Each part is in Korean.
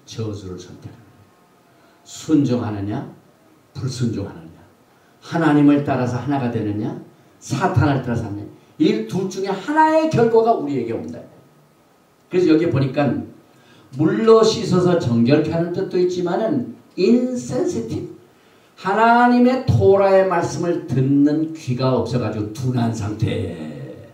저주를 선택하느냐. 순종하느냐 불순종하느냐. 하나님을 따라서 하나가 되느냐 사탄을 따라서 하느냐. 이 둘 중에 하나의 결과가 우리에게 온다. 그래서 여기 보니까 물로 씻어서 정결케 하는 뜻도 있지만은 insensitive. 하나님의 토라의 말씀을 듣는 귀가 없어가지고 둔한 상태.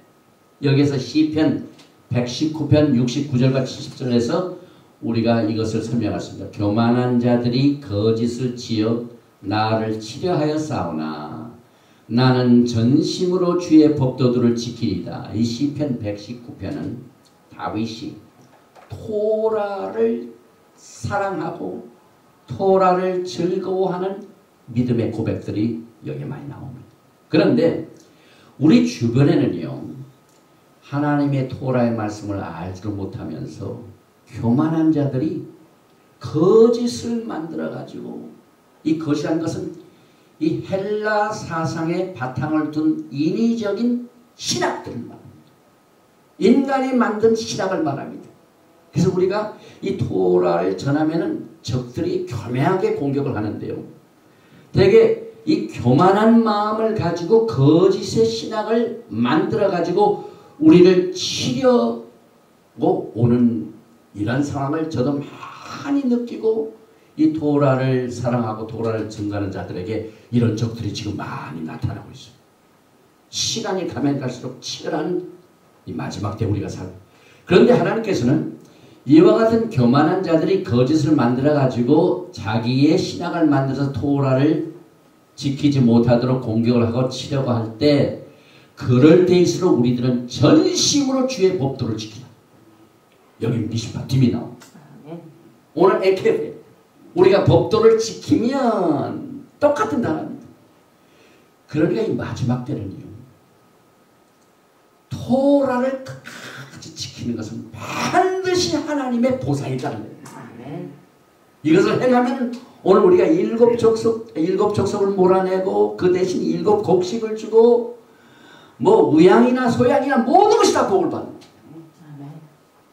여기서 시편 119편 69절과 70절에서 우리가 이것을 설명했습니다. 교만한 자들이 거짓을 지어 나를 치려하여 싸우나 나는 전심으로 주의 법도들을 지키리다. 이 시편 119편은 다윗이 토라를 사랑하고 토라를 즐거워하는 믿음의 고백들이 여기 많이 나옵니다. 그런데 우리 주변에는요, 하나님의 토라의 말씀을 알지도 못하면서 교만한 자들이 거짓을 만들어 가지고, 이 거짓이라는 것은 이 헬라 사상의 바탕을 둔 인위적인 신학들을 말합니다. 인간이 만든 신학을 말합니다. 그래서 우리가 이 토라를 전하면은 적들이 교묘하게 공격을 하는데요. 되게 이 교만한 마음을 가지고 거짓의 신학을 만들어 가지고 우리를 치려고 오는 이런 상황을 저도 많이 느끼고, 이 토라를 사랑하고 토라를 증거하는 자들에게 이런 적들이 지금 많이 나타나고 있어요. 시간이 가면 갈수록 치열한 이 마지막 때 우리가 살고, 그런데 하나님께서는 이와 같은 교만한 자들이 거짓을 만들어 가지고 자기의 신학을 만들어서 토라를 지키지 못하도록 공격을 하고 치려고 할 때, 그럴 때일수록 우리들은 전심으로 주의 법도를 지키라. 여기 미시파팀이 나옵니다. 오늘 에케베 우리가 법도를 지키면 똑같은 단어입니다. 그러니까 이 마지막 때는요, 토라를 끝까지 지키는 것은 반드시 하나님의 보상이 있다는 거예요. 이것을 행하면 오늘 우리가 일곱 족속을 몰아내고 그 대신 일곱 곡식을 주고 뭐 우양이나 소양이나 모든 것이 다 복을 받는 거예요.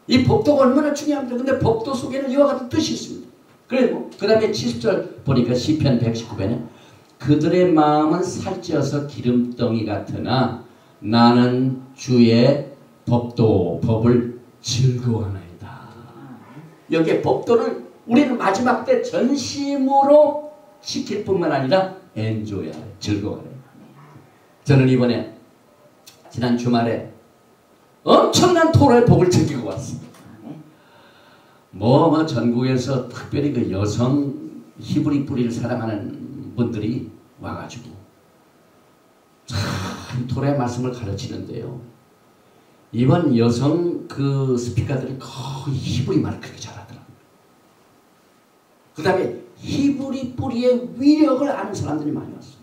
이 법도가 얼마나 중요합니다. 근데 법도 속에는 이와 같은 뜻이 있습니다. 그리고 그 다음에 70절 보니까 시편 119편에 그들의 마음은 살찌어서 기름덩이 같으나 나는 주의 법을 즐거워하나이다. 여기에 법도를 우리는 마지막 때 전심으로 지킬 뿐만 아니라 엔조야, 즐거워해. 저는 이번에 지난 주말에 엄청난 토라의 복을 즐기고 왔습니다. 뭐 전국에서 특별히 그 여성 히브리 뿌리를 사랑하는 분들이 와가지고 참 토라의 말씀을 가르치는데요. 이번 여성 그 스피커들이 거의 히브리 말을 그렇게 잘하더라고요. 그 다음에 히브리 뿌리의 위력을 아는 사람들이 많이 왔어요.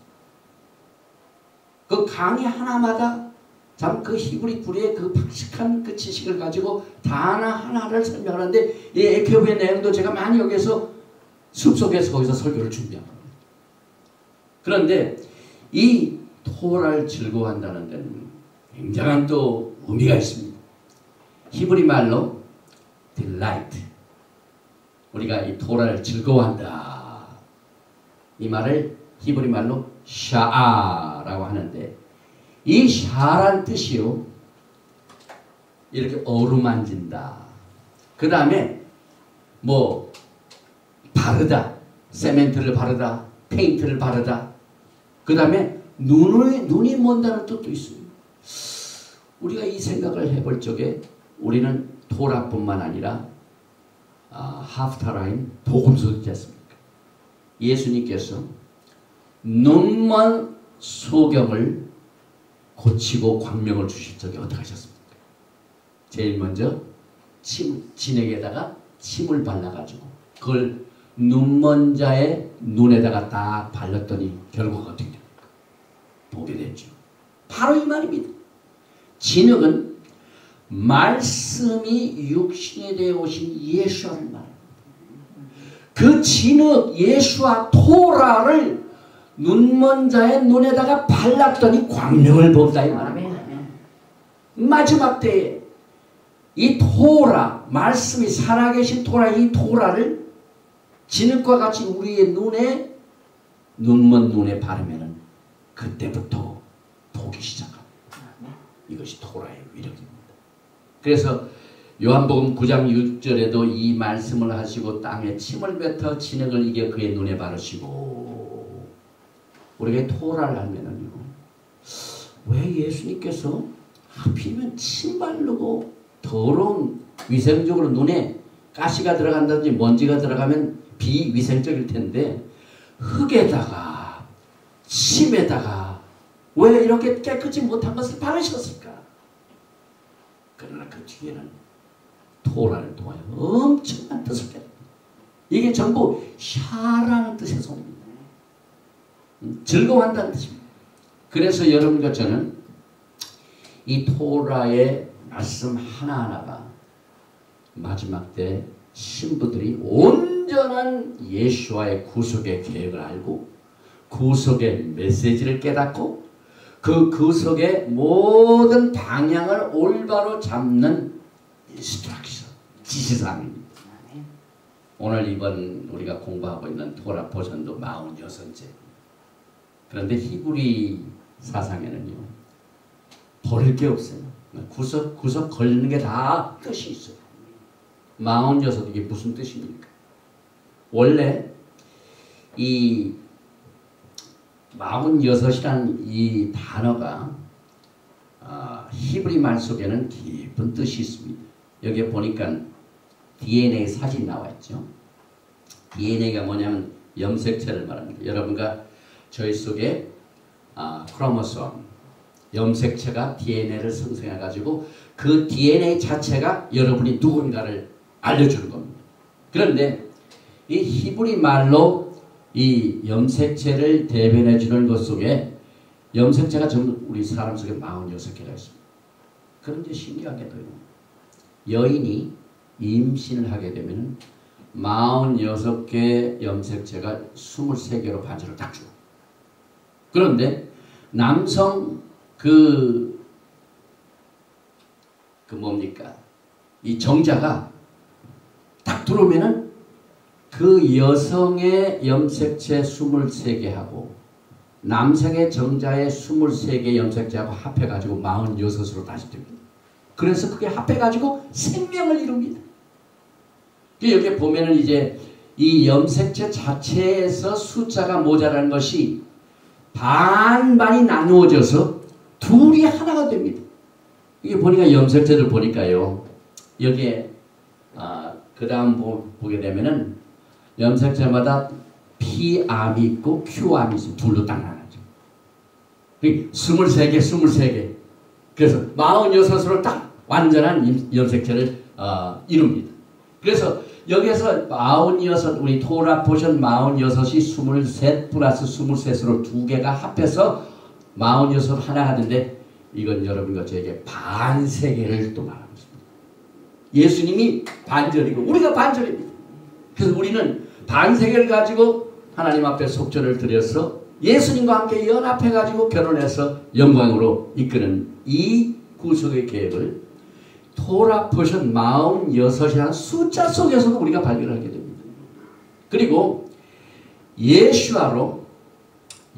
그 강의 하나마다 참 그 히브리 뿌리의 그 박식한 그 지식을 가지고 단어 하나를 설명하는데, 이 에케오의 내용도 제가 많이 여기서 숲속에서 거기서 설교를 준비합니다. 그런데 이 토라를 즐거워한다는 데는 굉장한 또 의미가 있습니다. 히브리 말로 delight, 우리가 이 토라를 즐거워한다, 이 말을 히브리 말로 샤아라고 하는데, 이 샤란 뜻이요, 이렇게 어루만진다. 그 다음에 뭐 바르다, 세멘트를 바르다, 페인트를 바르다. 그 다음에 눈이 먼다는 뜻도 있어요. 우리가 이 생각을 해볼 적에 우리는 토라뿐만 아니라 하프타라인 복음서 있지 않습니까? 예수님께서 눈먼 소경을 고치고 광명을 주실 적에 어떻게 하셨습니까? 제일 먼저 진에게다가 침을 발라가지고 그걸 눈먼 자의 눈에다가 딱 발랐더니 결과가 어떻게 됩니까? 보게 됐죠. 바로 이 말입니다. 진흙은 말씀이 육신이 되어 오신 예수와를 말합니다. 그 진흙 예수와 토라를 눈먼 자의 눈에다가 발랐더니 광명을 본다 이 말입니다. 마지막 때에 이 토라, 말씀이 살아계신 토라, 이 토라를 진흙과 같이 우리의 눈에 눈먼 눈에 바르면은 그때부터 보기 시작합니다. 이것이 토라의 위력입니다. 그래서 요한복음 9장 6절에도 이 말씀을 하시고 땅에 침을 뱉어 진흙을 이겨 그의 눈에 바르시고, 우리가 토라를 하면은요, 왜 예수님께서 하필이면 침 바르고 더러운, 위생적으로 눈에 가시가 들어간다든지 먼지가 들어가면 비위생적일 텐데 흙에다가 침에다가 왜 이렇게 깨끗이 못한 것을 바르셨을까? 그러나 그 뒤에는 토라를 통하여 엄청난 뜻을 냅니다. 이게 전부 샤라는 뜻에서 옵니다. 즐거워한다는 뜻입니다. 그래서 여러분과 저는 이 토라의 말씀 하나하나가 마지막 때 신부들이 온전한 예수와의 구속의 계획을 알고 구속의 메시지를 깨닫고 그 구속의 모든 방향을 올바로 잡는 인스트럭션, 지시사항입니다. 오늘 이번 우리가 공부하고 있는 토라 포션도 46째. 그런데 히브리 사상에는요, 버릴 게 없어요. 구석 걸리는 게 다 뜻이 있어요. 46 이게 무슨 뜻입니까? 원래 이 46이라는 이 단어가 히브리 말 속에는 깊은 뜻이 있습니다. 여기에 보니까 DNA 사진 나와 있죠. DNA가 뭐냐면 염색체를 말합니다. 여러분과 저희 속에 크로모솜, 염색체가 DNA를 생성해 가지고 그 DNA 자체가 여러분이 누군가를 알려주는 겁니다. 그런데 이 히브리 말로 이 염색체를 대변해 주는 것 속에 염색체가 전부 우리 사람 속에 46개가 있습니다. 그런데 신기하게도요, 여인이 임신을 하게 되면 46개 염색체가 23개로 반절을 딱 주고, 그런데 남성 뭡니까? 이 정자가 딱 들어오면은 그 여성의 염색체 23개하고 남성의 정자의 23개 염색체하고 합해가지고 46으로 다시 됩니다. 그래서 그게 합해가지고 생명을 이룹니다. 여기 보면은 이제 이 염색체 자체에서 숫자가 모자라는 것이 반반이 나누어져서 둘이 하나가 됩니다. 이게 보니까 염색체들 보니까요, 여기에 그 다음 보게 되면은 염색체마다 P암이 있고 Q암이 있어요. 둘로 딱 나눠져. 23개. 그래서 46으로 딱 완전한 염색체를 이룹니다. 그래서 여기에서 46, 우리 토라 포션 46이 23 플러스 23으로 두 개가 합해서 46 하나 하는데, 이건 여러분과 저에게 반세계를 또 말하고 있습니다. 예수님이 반절이고 우리가 반절입니다. 그래서 우리는 반세계를 가지고 하나님 앞에 속죄를 드려서 예수님과 함께 연합해가지고 결혼해서 영광으로 이끄는 이 구속의 계획을 토라 포션 46이라는 숫자 속에서도 우리가 발견하게 됩니다. 그리고 예수와로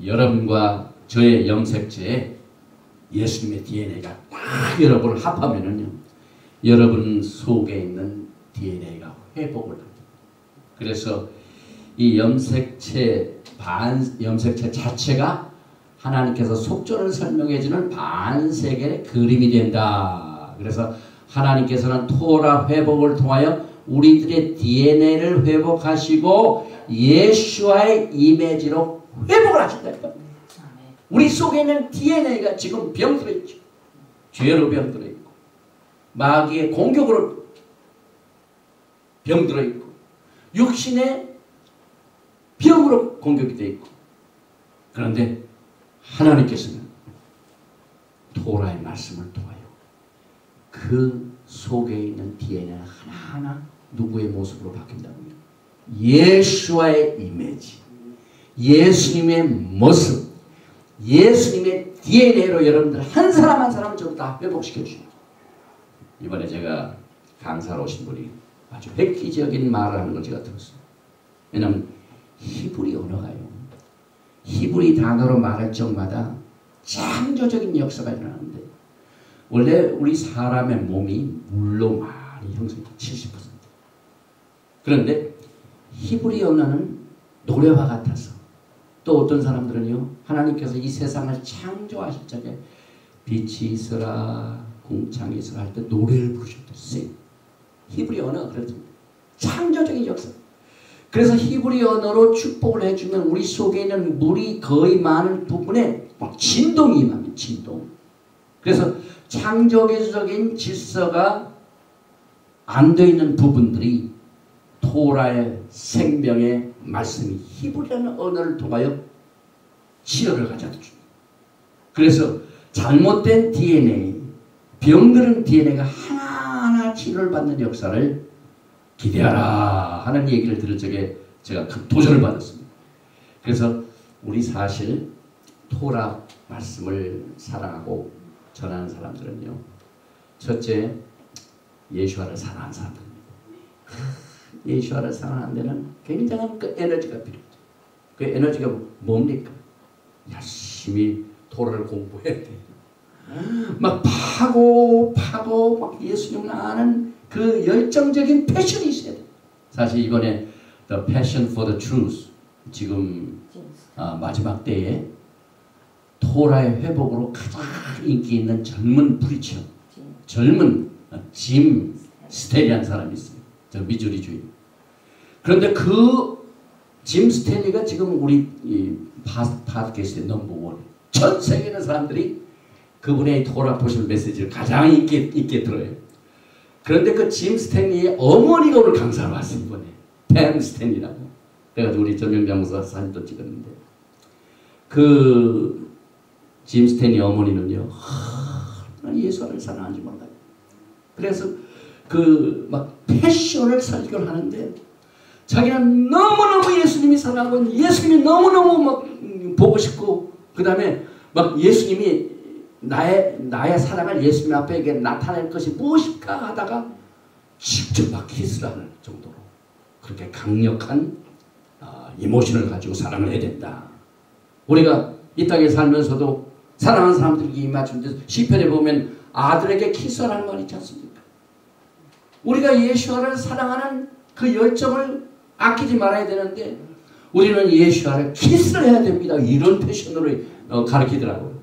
여러분과 저의 염색체에 예수님의 DNA가 딱 여러분을 합하면은요, 여러분 속에 있는 DNA가 회복을 합니다. 그래서 이 염색체 자체가 하나님께서 속전을 설명해주는 반세계의 그림이 된다. 그래서 하나님께서는 토라 회복을 통하여 우리들의 DNA를 회복하시고 예수와의 이미지로 회복을 하신다는 겁니다. 우리 속에 있는 DNA가 지금 병들어 있죠. 죄로 병들어 있고 마귀의 공격으로 병들어 있고 육신의 병으로 공격이 되어 있고, 그런데 하나님께서는 토라의 말씀을 통하여 그 속에 있는 DNA는 하나하나 누구의 모습으로 바뀐다고요? 예수와의 이미지, 예수님의 모습, 예수님의 DNA로 여러분들 한 사람 한 사람을 전부 다 회복시켜 주십니다. 이번에 제가 강사로 오신 분이 아주 획기적인 말을 하는 걸 제가 들었어요. 왜냐하면 히브리 언어가요. 히브리 단어로 말할 적마다 창조적인 역사가 일어나는데 원래 우리 사람의 몸이 물로 많이 형성돼 70%. 그런데 히브리 언어는 노래와 같아서 또 어떤 사람들은요 하나님께서 이 세상을 창조하실 적에 빛이 있으라 공창이 있으라 할 때 노래를 부르셨대요. 히브리 언어가 그렇습니다. 창조적인 역사. 그래서 히브리 언어로 축복을 해주면 우리 속에 있는 물이 거의 많은 부분에 막 진동이 임합니다. 진동. 그래서 창조적인 질서가 안 돼 있는 부분들이 토라의 생명의 말씀이 히브리라는 언어를 통하여 치료를 가져다 줍니다. 그래서 잘못된 DNA, 병들은 DNA가 하나하나 치료를 받는 역사를 기대하라 하는 얘기를 들을 적에 제가 큰 도전을 받았습니다. 그래서 우리 사실 토라 말씀을 사랑하고 전하는 사람들은요. 첫째, 예수와를 사랑하는 사람들입니다. 예수와를 사랑하는 데는 굉장한 그 에너지가 필요하죠. 그 에너지가 뭡니까? 열심히 토라를 공부해야 돼요. 막 파고 막 예수님을 아는 그 열정적인 패션이 있어야 돼요. 사실 이번에 The Passion for the Truth 지금 마지막 때에 토라의 회복으로 가장 인기 있는 젊은 프리처, 젊은 짐 스탠리라는 사람이 있어요. 저 미주리 주인. 그런데 그 짐 스탠리가 지금 우리 팟캐스트의 넘버원. 전 세계 있는 사람들이 그분의 토라 포션 메시지를 가장 인기 있게 들어요. 그런데 그 짐 스탠리의 어머니가 오늘 강사로 왔어요. 이번에 팸 스탠리라고. 그래가지고 우리 전명장사 사진도 찍었는데 그 짐 스탠리 어머니는요. 예수를 사랑하는지 몰라요. 그래서 그 막 패션을 설교를 하는데 자기는 너무너무 예수님이 사랑하고 예수님이 너무너무 막 보고 싶고 그 다음에 막 예수님이 나의 사랑을 예수님 앞에 나타낼 것이 무엇일까 하다가 직접 막 키스를 하는 정도로 그렇게 강력한 이모션을 가지고 사랑을 해야 된다. 우리가 이 땅에 살면서도 사랑하는 사람들에게 입맞추는데 시편에 보면 아들에게 키스하라는 말이 있지 않습니까? 우리가 예수와를 사랑하는 그 열정을 아끼지 말아야 되는데 우리는 예수와를 키스를 해야 됩니다. 이런 패션으로 가르치더라고요.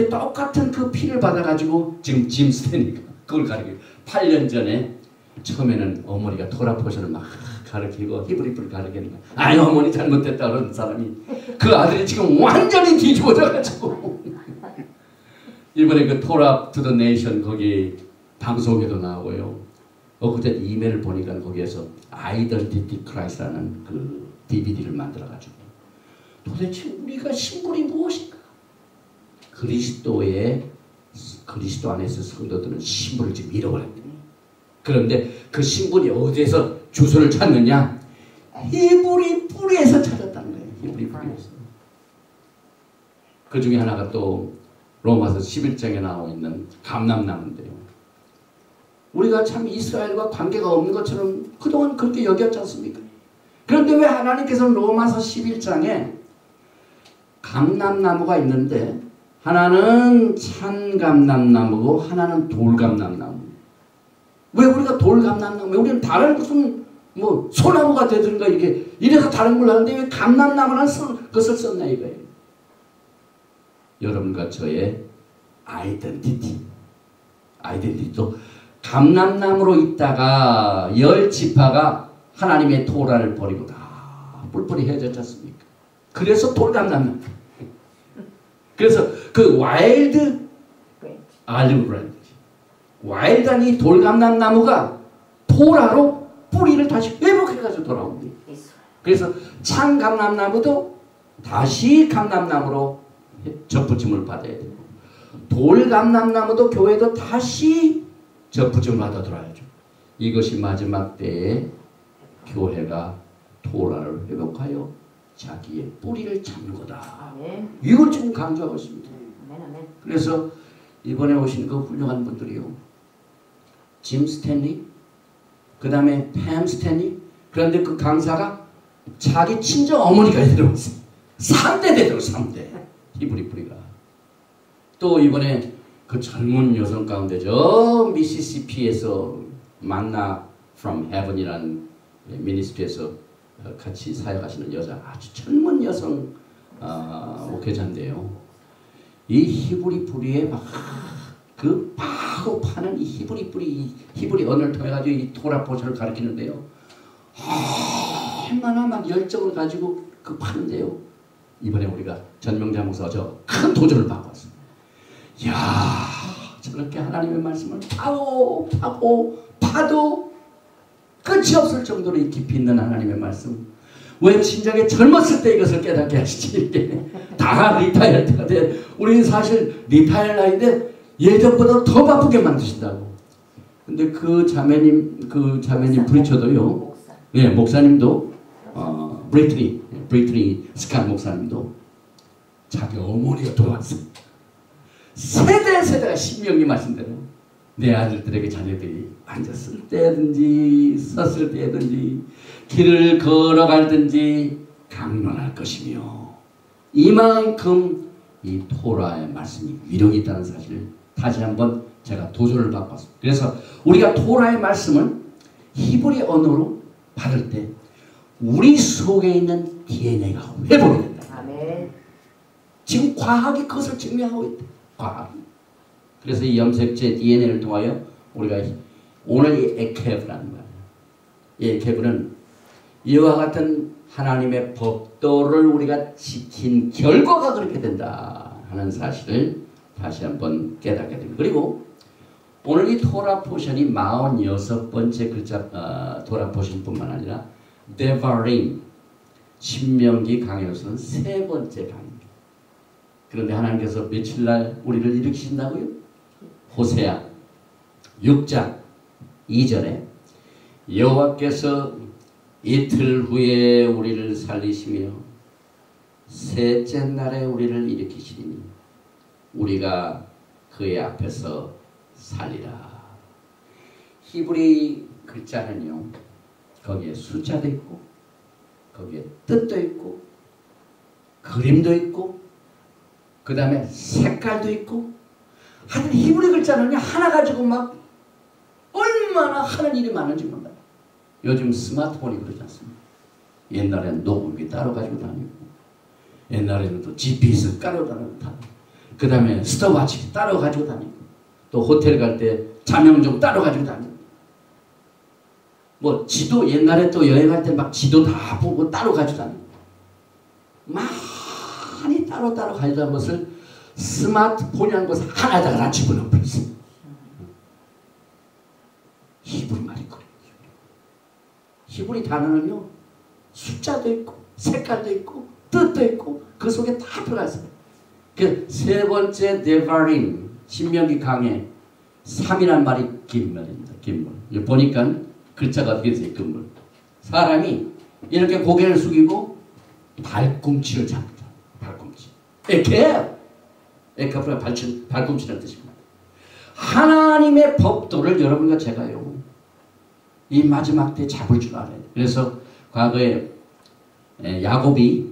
똑같은 그 피를 받아가지고 지금 짐 스탠리가 그걸 가르쳐요. 8년 전에 처음에는 어머니가 토라 포션을 막 가르치고 히브리프를 가르치는 거야. 아니 어머니 잘못됐다 그러는 사람이 그 아들이 지금 완전히 뒤집어져가지고 이번에 그 토라 투 더 네이션 거기 방송에도 나오고요. 그때 이메일을 보니까 거기에서 아이덴티티 크라이스라는 그 DVD를 만들어가지고 도대체 우리가 신분이 무엇인가? 그리스도 안에서 성도들은 신분을 지금 잃어버렸대요. 그런데 그 신분이 어디에서 주소를 찾느냐? 히브리 뿌리에서 찾았다는 거예요. 히브리 뿌리에서. 그 중에 하나가 또 로마서 11장에 나와 있는 감람나무인데요. 우리가 참 이스라엘과 관계가 없는 것처럼 그동안 그렇게 여겼지 않습니까? 그런데 왜 하나님께서는 로마서 11장에 감람나무가 있는데 하나는 찬감람나무고 하나는 돌감람나무. 왜 우리가 돌감람나무? 우리는 다른 무슨 뭐 소나무가 되든가 이렇게 이래서 다른 걸 하는데 왜 감람나무라는 것을 썼나 이거예요. 여러분과 저의 아이덴티티도 감람나무로 있다가 10지파가 하나님의 토라를 버리고 다 뿔뿔이 헤어졌지 않습니까? 그래서 돌감람나무. 그래서 그 와일드 알리브랜드 와일드한 이 돌감람나무가 토라로 뿌리를 다시 회복해가지고 돌아옵니다. 그래서 찬감람나무도 다시 감람나무로 접붙임을 받아야 되고 돌감람나무도 교회도 다시 접붙임을 받아 돌아야죠. 이것이 마지막 때에 교회가 토라를 회복하여 자기의 뿌리를 찾는 거다. 이걸 지금 강조하고 있습니다. 그래서 이번에 오신 그 훌륭한 분들이요. 짐 스탠리, 그 다음에 팸 스탠리, 그런데 그 강사가 자기 친정 어머니가 데려왔어요. 3대 되더라고 3대. 히브리 뿌리가. 또 이번에 그 젊은 여성 가운데 저 미시시피에서 만나 from heaven이라는 미니스트리에서 같이 사역하시는 여자 아주 젊은 여성 목회자인데요. 이 히브리 뿌리에 막 그 파고 파는 이 히브리 뿌리, 히브리 언어를 통해 가지고 이 토라 포션을 가르치는데요. 얼마나 막 열정을 가지고 그 파는데요. 이번에 우리가 전명자 목사 저 큰 도전을 받고 왔어요. 이야, 저렇게 하나님의 말씀을 파도 끝이 없을 정도로 이 깊이 있는 하나님의 말씀. 왜 진작에 젊었을 때 이것을 깨닫게 하시지? 이렇게 다 리타이어 때가 돼. 우리는 사실 리타이어 나이인데 예전보다 더 바쁘게 만드신다고. 근데 그 자매님 브리처도요. 예, 목사님도 브리트니 스칸 목사님도 자기 어머니가 돌아왔어요. 세대가 신명이 말씀대로 내 아들들에게 자녀들이 앉았을 때든지 섰을 때든지 길을 걸어갈든지 강론할 것이며 이만큼 이 토라의 말씀이 위력이 있다는 사실을 다시 한번 제가 도전을 바꿨습니다. 그래서 우리가 토라의 말씀을 히브리 언어로 받을 때 우리 속에 있는 DNA가 회복이 된다. 아멘. 지금 과학이 그것을 증명하고 있다. 과학. 그래서 이 염색체 DNA를 통하여 우리가 오늘 이 에케브라는 말이에요. 이 에케브는 이와 같은 하나님의 법도를 우리가 지킨 결과가 그렇게 된다 하는 사실을 다시 한번 깨닫게 됩니다. 그리고 오늘 이 토라 포션이 46번째 글자 토라 포션뿐만 아니라 데바림 신명기 강해로서는 3번째 강입니다. 그런데 하나님께서 며칠날 우리를 일으키신다고요? 호세아 6장 2절에 여호와께서 이틀 후에 우리를 살리시며 셋째 날에 우리를 일으키시리니 우리가 그의 앞에서 살리라. 히브리 글자는요, 거기에 숫자도 있고 거기에 뜻도 있고 그림도 있고 그 다음에 색깔도 있고 하여튼 히브리 글자는요 하나 가지고 막 얼마나 하는 일이 많은지 몰라요. 요즘 스마트폰이 그러지 않습니까? 옛날에는 녹음기 따로 가지고 다니고 옛날에는 또 GPS 따로 다니고 그 다음에 스톱워치 따로 가지고 다니고 또 호텔 갈 때 자명종 따로 가지고 다니고 뭐 지도 옛날에 또 여행할 때 막 지도 다 보고 따로 가지고 다니고 많이 따로 가지고 다니는 것을 스마트폰이라는 것을 하나에다가 다 집어넣어 버렸어요. 히브리 말이 그래요. 히브리 단어는요 숫자도 있고 색깔도 있고 뜻도 있고 그 속에 다 들어가 있어요. 그 세 번째 데바림 신명기 강에 3이란 말이 긴말입니다. 긴말. 보니까 글자가 어떻게 되어요? 긴말. 사람이 이렇게 고개를 숙이고 발꿈치를 잡니다. 발꿈치. 에케프가 발꿈치라는 뜻입니다. 하나님의 법도를 여러분과 제가요 이 마지막 때 잡을 줄 알아요. 그래서 과거에 야곱이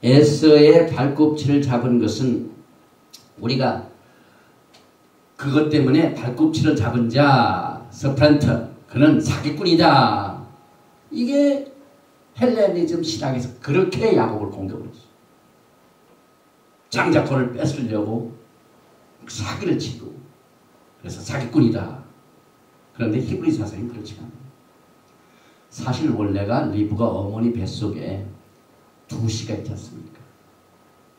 에서의 발꿈치를 잡은 것은 우리가 그것 때문에 발꿈치를 잡은 자 서프란터 그는 사기꾼이다. 이게 헬레니즘 신학에서 그렇게 야곱을 공격을 했어요. 장자권을 뺏으려고 사기를 치고 그래서 사기꾼이다. 그런데 히브리 사상이 그렇지 않아요. 사실 원래가 리브가 어머니 뱃속에 2씨가 있지 않습니까?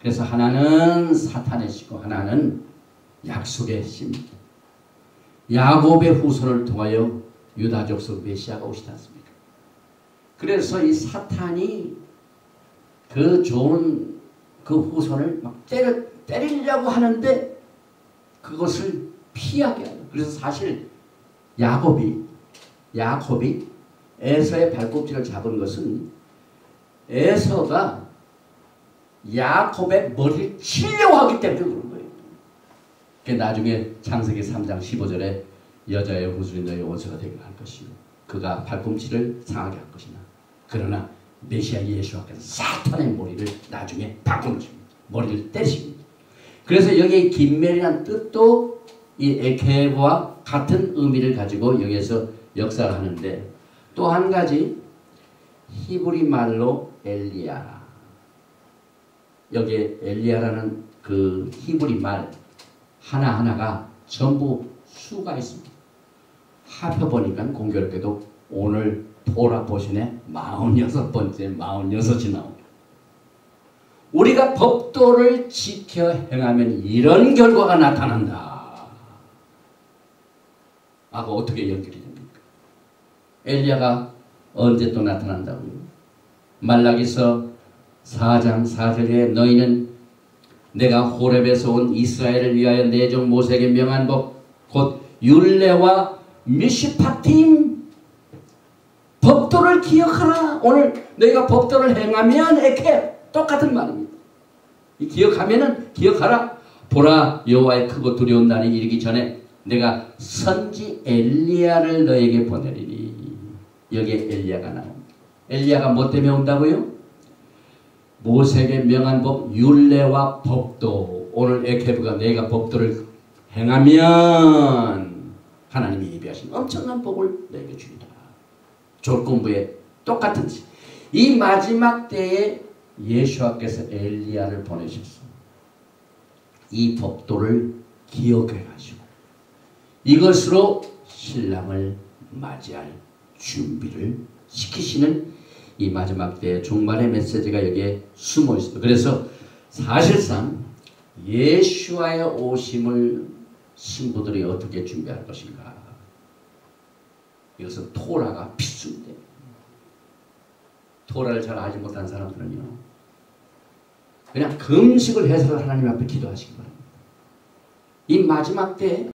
그래서 하나는 사탄의 씨고 하나는 약속의 씨입니다. 야곱의 후손을 통하여 유다 족속 메시아가 오시지 않습니까? 그래서 이 사탄이 그 좋은 그 후손을 막 때리려고 하는데 그것을 피하게 하죠. 그래서 사실 야곱이 에서의 발꿈치를 잡은 것은 에서가 야곱의 머리를 치려고 하기 때문에 그런 거예요. 나중에 창세기 3장 15절에 여자의 후손이 너의 원수가 되게 할 것이요 그가 발꿈치를 상하게 할 것이나 그러나 메시아 예수께서 사탄의 머리를 나중에 바꾸십니다. 머리를 때리십니다. 그래서 여기 긴멜이라는 뜻도 이 에케브와 같은 의미를 가지고 여기에서 역사를 하는데, 또 한 가지 히브리 말로 엘리야, 여기 엘리야라는 그 히브리 말 하나하나가 전부 수가 있습니다. 합해보니까 공교롭게도 오늘 토라 보시네 46번째 46이 나옵니다. 우리가 법도를 지켜 행하면 이런 결과가 나타난다. 하고 어떻게 연결이 됩니까? 엘리야가 언제 또 나타난다고요? 말라기서 4장 4절에 너희는 내가 호렙에서 온 이스라엘을 위하여 내 종 모세에게 명한 법 곧 율례와 미시파팀 법도를 기억하라. 오늘 너희가 법도를 행하면 에케 똑같은 말입니다. 기억하면은 기억하라. 보라 여호와의 크고 두려운 날이 이르기 전에 내가 선지 엘리야를 너에게 보내리니. 여기에 엘리야가 나옵니다. 엘리야가 뭐 때문에 온다고요? 모세에게 명한 법 율례와 법도. 오늘 에케브가 내가 법도를 행하면 하나님이 예비하신 엄청난 복을 너에게 주리라. 조건부에 똑같은 지. 이 마지막 때에 예수께서 엘리야를 보내셨습니다. 이 법도를 기억해 가지고 이것으로 신랑을 맞이할 준비를 시키시는 이 마지막 때의 종말의 메시지가 여기에 숨어 있습니다. 그래서 사실상 예수와의 오심을 신부들이 어떻게 준비할 것인가, 이것은 토라가 필수인데, 토라를 잘 알지 못한 사람들은요 그냥 금식을 해서 하나님 앞에 기도하시기 바랍니다. 이 마지막 때